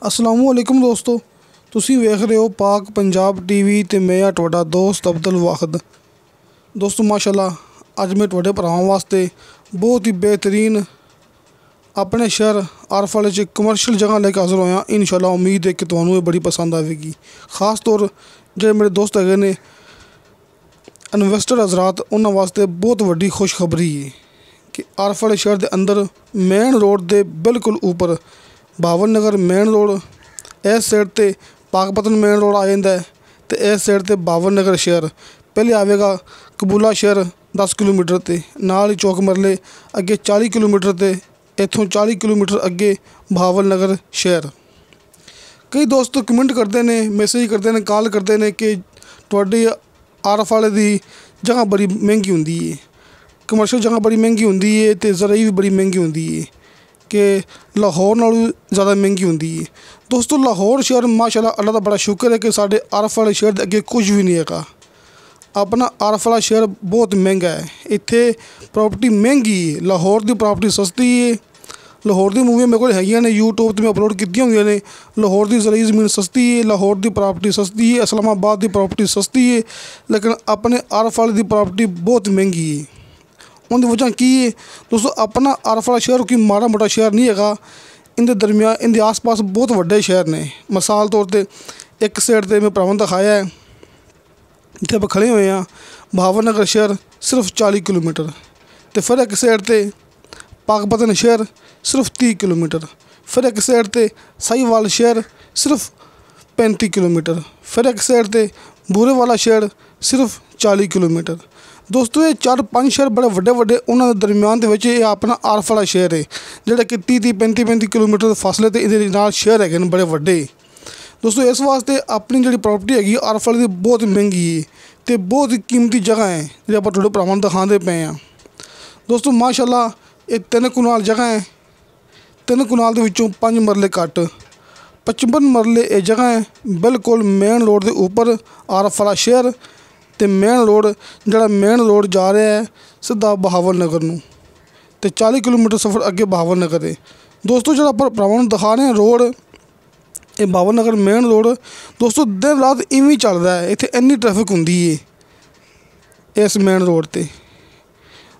असलामुअलैकुम दोस्तों, तुसी वेख रहे हो पाक पंजाब टीवी ते मैं हाँ तुहाडा दोस्त अब्दुल वाहिद। दोस्तों माशाल्लाह अज मैं तुहाडे भरावां वास्ते बहुत ही बेहतरीन अपने शहर आरफ वाले च कमर्शियल जगह लेके हाजिर होया। इंशाल्लाह उम्मीद है कि तुहानूं ये बड़ी पसंद आएगी। खास तौर जो मेरे दोस्त है ने इन्वेस्टर हजरात उन्होंने वास्ते बहुत वड्डी खुशखबरी है कि आरफ वाले शहर के अंदर मेन रोड के बिल्कुल ऊपर बावन नगर मेन रोड, इस साइड ते पाकपतन मेन रोड आ जाता है तो इस साइड ते बावन नगर शहर पहले आएगा। कबूला शहर 10 किलोमीटर ते नाल ही चौक मरले अगे 40 किलोमीटर ते इत्थों 40 किलोमीटर अगे बावन नगर शहर। कई दोस्त कमेंट करते हैं, मैसेज करते हैं, कॉल करते हैं कि तुहाडी आरफ वाले दी जगह बड़ी महंगी होंदी है, कमर्शियल जगह बड़ी महंगी होंदी है तो ज़राई भी बड़ी महंगी होंदी है कि लाहौर नालों ज़्यादा महंगी होंदी है। दोस्तों लाहौर शहर माशाल्लाह अल्लाह का बड़ा शुक्र है कि साढ़े आरफ वाले शहर अगे कुछ भी नहीं है। अपना आरफ वाला शहर बहुत महंगा है, इत्थे प्रॉपर्टी महंगी है, लाहौर की प्रॉपर्टी सस्ती है। लाहौर दी मूवियां मेरे को हैगियां ने यूट्यूब ते मैं अपलोड कीतियां हुंदियां ने। लाहौर की ज़राई ज़मीन सस्ती है, लाहौर की प्रॉपर्टी सस्ती है, इस्लामाबाद की प्रॉपर्टी सस्ती है, लेकिन अपने आरफ वाले की प्रॉपर्टी बहुत महंगी है। उनकी वजह की है दोस्तों, अपना आरफ वाला शहर कोई माड़ा मोटा शहर नहीं है। इनके दरमियान इनके आस पास बहुत वड्डे शहर ने। मिसाल तौर पर एक साइड पर मैं भरावां दिखाया है जिथे आप खड़े हुए हैं बावन नगर शहर सिर्फ 40 किलोमीटर, तो फिर एक साइड पर पाकपतन शहर सिर्फ 30 किलोमीटर, फिर एक साइड पर साहिवाल शहर सिर्फ 35 किलोमीटर, फिर एक साइड पर बूरे वाला शहर सिर्फ 40 किलोमीटर। दोस्तों ये 4-5 शहर बड़े वड्डे वड्डे उन्होंने दरमियान के अपना आरफ वाला शहर है जोड़ा कि 30-35 किलोमीटर फासले ते इहदे नाल शहर है बड़े वड्डे। दोस्तों इस वास्ते अपनी जी प्रॉपर्टी हैगी आरफ वाले की बहुत महंगी है तो बहुत ही कीमती जगह है जो आप थोड़े भरावां दिखाते पे हैं। दोस्तों माशाल्लाह ये 3 कनाल जगह है, 3 कनाल के विचों 5 मरले घट 55 मरले ये जगह है बिल्कुल मेन रोड के ऊपर आरफ वाला शहर तो मेन रोड जड़ा मेन रोड जा रहा है सीधा बहावन नगर नूं ते 40 किलोमीटर सफ़र अगे बहावन नगर है। दोस्तों जो आप भरावां दिखा रहे हैं रोड ये बावन नगर मेन रोड दोस्तों दिन रात इवें चलता है, इत्थे इन्नी ट्रैफिक होंदी है इस मेन रोड ते।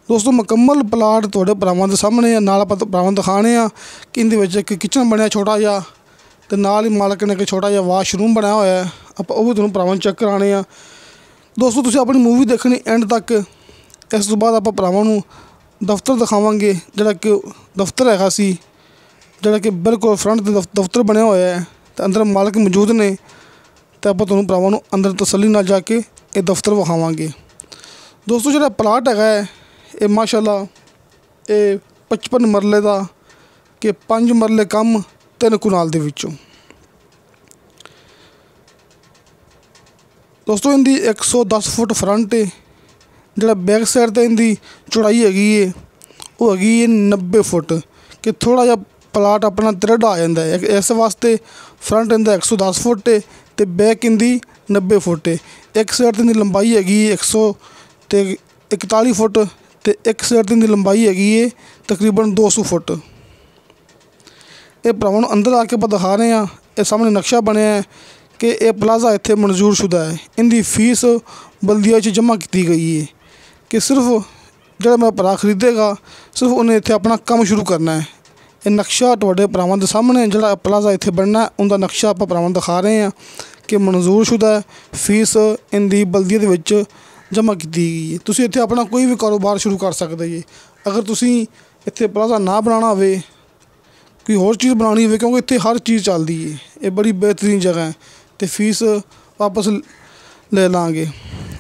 दोस्तों मुकम्मल प्लाट तुहाडे भरावां दे सामने नाल आपां भरावां दिखाने आ कि इहदे विच एक किचन बनया छोटा जिहा ते नाल ही मालक ने एक छोटा जिहा वाशरूम बनाया होया है, आपां ओह भी तुहानूं भरावां चेक कराने आ। दोस्तों तुसीं अपनी मूवी देखनी एंड तक, इस तो बाद आपां भरावां नूं दफ्तर दिखावांगे जिहड़ा कि दफ्तर हैगा सी जिहड़ा कि बिल्कुल फ्रंट ते दफ्तर बनया होया है तो अंदर मालक मौजूद ने तो आप तुहानूं भरावां नूं अंदर तसल्ली नाल जाके ये दफ्तर विखावांगे। दोस्तों जो प्लाट है ये माशाल्लाह ये 55 मरले का कि 5 मरले कम 3 कनाल दे विचों। दोस्तों इनकी 110 फुट फ्रंट है, जो बैक साइड ते इनकी चौड़ाई हैगी है वो हैगी है 90 फुट कि थोड़ा जिहा प्लाट अपना तिरढ़ा आ जाता है। इस वास्ते फ्रंट इनका 110 फुट है तो बैक इनकी 90 फुट है। एक साइड इनकी लंबाई हैगी 141 फुट तो एक साइड इनकी लंबाई हैगी है तकरीबन 200 फुट। ये भरावां नूं अंदर आके आप दिखा रहे हैं, ये सामने नक्शा बनया है कि यह प्लाजा इत्थे मंजूर शुदा है। इनकी फीस बल्दिया जमा की गई है कि सिर्फ जो मेरा भरा खरीदेगा सिर्फ उन्हें इत्थे अपना काम शुरू करना है। ये नक्शा तुहाडे भरावां दे सामने जो प्लाजा इत्थे बनना है उनका नक्शा आप भरावां दिखा रहे हैं कि मंजूर शुदा है, फीस इनकी बल्दिया दे विच जमा की गई है। तुसीं इत्थे अपना कोई भी कारोबार शुरू कर सकते जी। अगर तुसीं इत्थे प्लाजा ना बनाना होवे कोई होर चीज़ बनानी हो क्योंकि इत्थे हर चीज़ चलती है, ये बड़ी बेहतरीन जगह है तो फीस वापस ले लाँगे।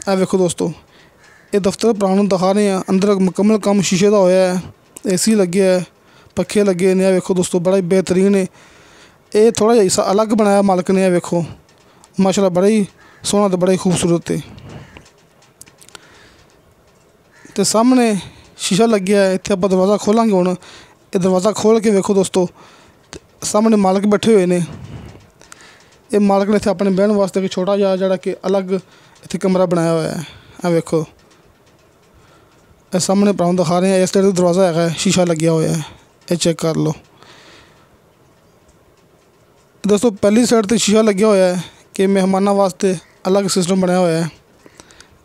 आ वेखो दोस्तों ये दफ्तर भरावां दिखा रहे हैं, अंदर मुकम्मल काम शीशे का होया है, AC लगे है, पखे लगे ने। वेखो दोस्तों बड़ा ही बेहतरीन है, ये थोड़ा जिहा हिस्सा अलग बनाया मालक ने। वेखो माशाल्लाह बड़ा ही सोहना तो बड़ा ही खूबसूरत है। तो सामने शीशा लगे है, इत्थे आपां दरवाज़ा खोलांगे हुण। ये दरवाज़ा खोल के वेखो दोस्तों सामने मालक बैठे हुए ने। ये मालक ने इत्थे अपने बहन वास्ते एक छोटा जिहा जिहड़ा कि अलग इत्थे कमरा बनाया हुआ है। आ वेखो ये सामने भरावां दिखा रहे हैं, इस साइड दरवाज़ा है शीशा लग्या हुआ है, ये चेक कर लो। दोस्तों पहली साइड तो शीशा लग्या होया है कि मेहमानों वास्ते अलग सिस्टम बनाया होया है।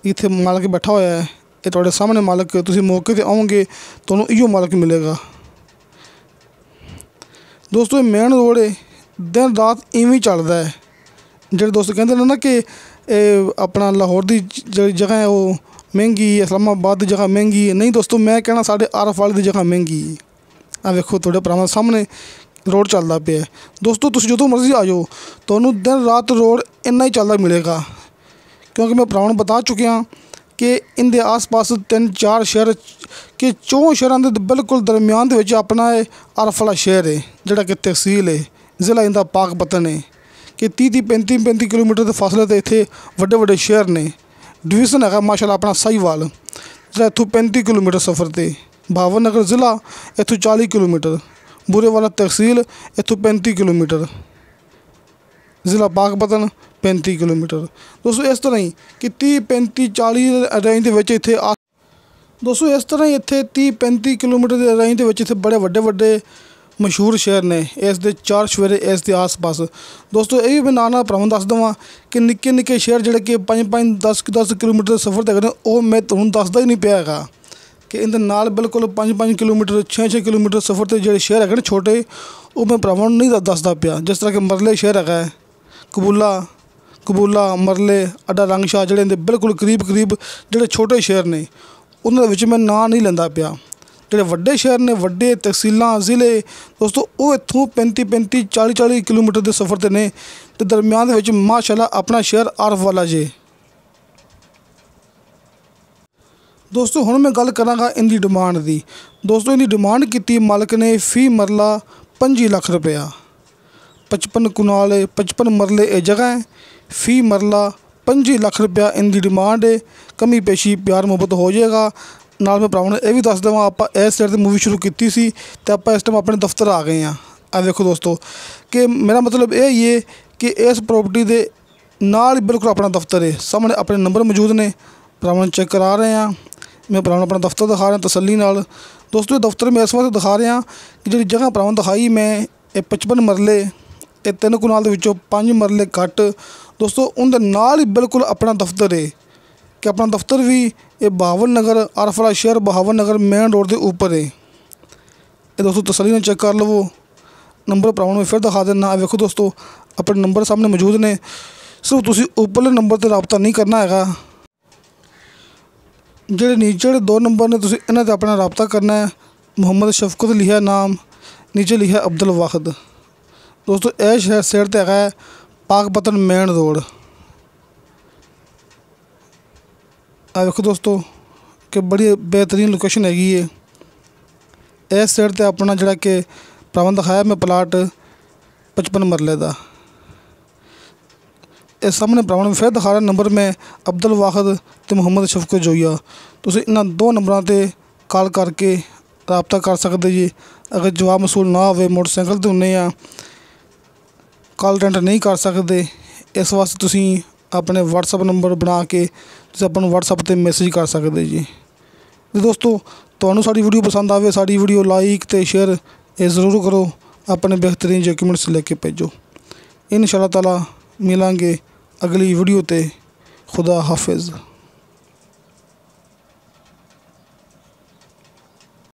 इत्थे मालक बैठा होया है, ये तुहाडे सामने मालक, तुसीं मौके ते आओगे तुहानूं इहो मालक मिलेगा। दोस्तों मेन रोड है दिन रात इवें ही चलदा है। ਜਿਹੜੇ दोस्त कहते हैं ना कि अपना लाहौर की जी जगह है वो महंगी, इस्लामाबाद की जगह महंगी है, नहीं दोस्तों मैं कहना साढ़े आरफ वाले की जगह महंगी है। आ वेखो थोड़े भरावां सामने रोड चलता पे है। दोस्तों तुसीं जो मर्जी आ जाओ तुहानूं दिन रात रोड इन्ना ही चलता मिलेगा, क्योंकि मैं भरावां नूं बता चुकिया कि इनके आस पास 3-4 शहर कि 4 शहरों के बिल्कुल दरम्यान दे विच अपना आरफ वाला शहर है, जिहड़ा कि तहसील है, ज़िला इंदा पाकपतन है कि 30-35 किलोमीटर के फासले ते इत्थे वड्डे वड्डे शहर ने। डिवीज़न है माशाल्लाह अपना साहिवाल, जिहड़ा इत्थों 35 किलोमीटर सफ़र ते, भावन नगर ज़िला इत्थों 40 किलोमीटर, बूरेवाला तहसील इत्थों 35 किलोमीटर, ज़िला पाकपतन 35 किलोमीटर। दोस्तों इस तरह ही कि 30-35-40 रेंज के विच इत्थे दोस्तों इस तरह ही इत्थे 30-35 किलोमीटर के रेंज के विच इत्थे बड़े वड्डे वड्डे मशहूर शहर ने, इस दे 4 शवेरे इस दे आस पास। दोस्तों ये भी मैं नाल भरावां दस देवां कि निक्के निक्के शहर जिहड़े कि 5-5 10-10 किलोमीटर का सफ़र तक ने, वो मैं तुहानूं दसदा ही नहीं पिया हैगा कि इहदे नाल बिल्कुल 5-5 किलोमीटर 6-6 किलोमीटर सफ़र ते जिहड़े शहर हैगे ने छोटे, वो मैं भरावां नूं नहीं दसदा पिया। जिस तरह कि मरले शहर हैगा है, कबूला मरले अड्डा रंगशाह, जिहड़े इहदे बिल्कुल करीब जिहड़े छोटे शहर ने उन्हां दे विच मैं नां नहीं लैंदा पिया। जिहड़े वड्डे शहर ने, वड्डे तहसीलां ज़िले दोस्तों, वो इत्थों 35-35 40-40 किलोमीटर के सफ़र ते ने, ते दरम्यान दे विच माशाल्लाह अपना शहर आरफ वाला जे। दोस्तों हुण मैं गल करांगा इनकी डिमांड की। दोस्तों इनकी डिमांड की मालक ने फी मरला 25 लाख रुपया, 55 कुनाल 55 मरले ये जगह है, फी मरला 25 लाख रुपया इनकी डिमांड है। कमी पेशी प्यार मुहब्बत हो जाएगा। नाल मैं भरावां नूं ये भी दस देवां आपां इस साइड ते मूवी शुरू की सी ते आपां इस टाइम अपने दफ्तर आ गए हैं। आ देखो दोस्तों कि मेरा मतलब ये ही है कि इस प्रॉपर्टी के नाल ही बिल्कुल अपना दफ्तर है, सामने अपने नंबर मौजूद ने, भरावां नूं चेक करा रहे हैं। मैं भरावां नूं अपना दफ्तर दिखा रहा तसल्ली नाल। दोस्तों ये दफ्तर मैं इस वास्ते दिखा रहा कि जी जगह भरावां दिखाई मैं ये 55 मरले, ये 3 कुनाल दे विचों 5 मरले घट दोस्तों उनके नाल ही बिल्कुल अपना दफ्तर है कि अपना दफ्तर भी ये बहावन नगर आरफ वाला शहर बहावन नगर मेन रोड के ऊपर है। ये दोस्तों तसल्ली ने चेक कर लवो। नंबर भरावां नूं फिर दिखा देना। देखो दोस्तों अपने नंबर सामने मौजूद ने, सिर्फ तुसीं उपरले नंबर ते रबता नहीं करना हैगा, जिहड़े नीचे 2 नंबर ने तुसीं इन्हां ते अपना रबता करना है। मुहम्मद शफकत लिखा नाम, नीचे लिखा अब्दुल वाहिद। दोस्तों यह शहर साइड ते हैगा पाकपतन मेन रोड। आ देखो दोस्तों कि बड़ी बेहतरीन लोकेशन हैगी है। इस साइड ते अपना जिहड़ा कि भरावां दिखाया मैं प्लाट 55 मरले का। इस सामने भरावां नूं फिर दिखा रहा नंबर में अब्दुल वाहिद ते मुहम्मद शफकत जोईया। तुसीं इन्हां 2 नंबरां ते कॉल करके रबता कर सकते जी। अगर जवाब मसूल ना होवे, मोटरसाइकिल ते हुंदे आ, कॉल अटेंड नहीं कर सकते, इस वास्ते तुसीं अपने WhatsApp नंबर बना के तुसीं आपां नूं WhatsApp ते मैसेज कर सकते जी। ते दोस्तों तुहानूं साडी वीडियो पसंद आवे, साडी वीडियो लाइक ते शेयर ज़रूर करो, अपने बेहतरीन डॉक्यूमेंट्स लेके भेजो। इंशाअल्लाह ताला मिलांगे अगली वीडियो ते। खुदा हाफिज़।